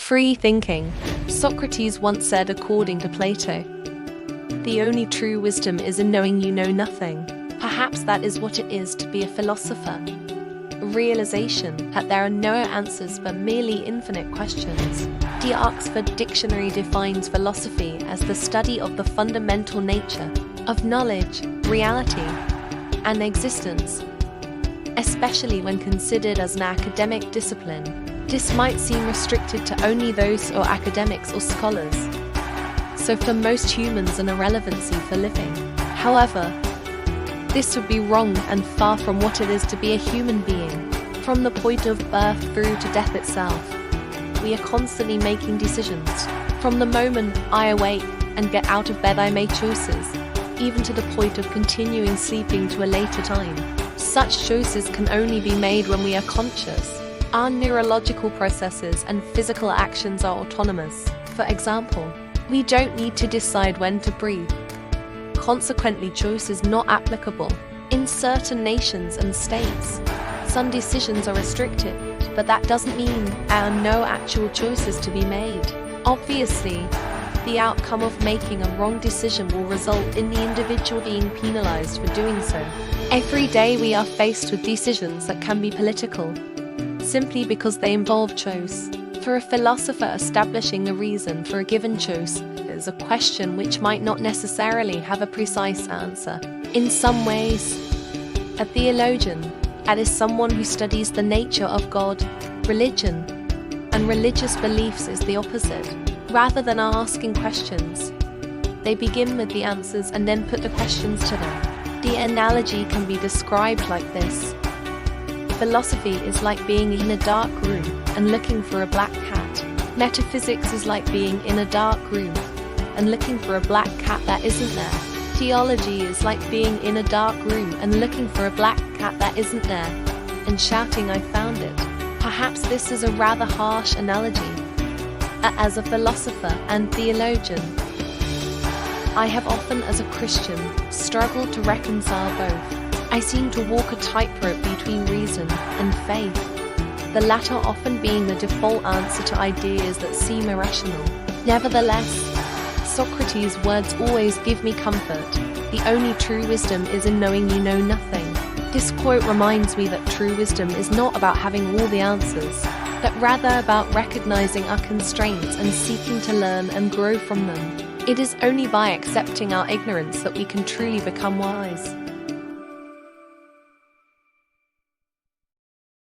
Free thinking. Socrates once said, according to Plato, "The only true wisdom is in knowing you know nothing." Perhaps that is what it is to be a philosopher. A realization that there are no answers but merely infinite questions. The Oxford Dictionary defines philosophy as the study of the fundamental nature of knowledge, reality, and existence, especially when considered as an academic discipline. This might seem restricted to only those or academics or scholars, so for most humans an irrelevancy for living. However, this would be wrong and far from what it is to be a human being. From the point of birth through to death itself, we are constantly making decisions. From the moment I awake and get out of bed, I make choices, even to the point of continuing sleeping to a later time. Such choices can only be made when we are conscious. Our neurological processes and physical actions are autonomous. For example, we don't need to decide when to breathe. Consequently, choice is not applicable. In certain nations and states, some decisions are restricted, but that doesn't mean there are no actual choices to be made. Obviously, the outcome of making a wrong decision will result in the individual being penalized for doing so. Every day we are faced with decisions that can be political, simply because they involve choice. For a philosopher, establishing the reason for a given choice is a question which might not necessarily have a precise answer. In some ways, a theologian, that is someone who studies the nature of God, religion, and religious beliefs, is the opposite. Rather than asking questions, they begin with the answers and then put the questions to them. The analogy can be described like this. Philosophy is like being in a dark room and looking for a black cat. Metaphysics is like being in a dark room and looking for a black cat that isn't there. Theology is like being in a dark room and looking for a black cat that isn't there and shouting, "I found it." Perhaps this is a rather harsh analogy. As a philosopher and theologian, I have often, as a Christian, struggled to reconcile both. I seem to walk a tightrope between reason and faith, the latter often being the default answer to ideas that seem irrational. Nevertheless, Socrates' words always give me comfort. The only true wisdom is in knowing you know nothing. This quote reminds me that true wisdom is not about having all the answers, but rather about recognizing our constraints and seeking to learn and grow from them. It is only by accepting our ignorance that we can truly become wise.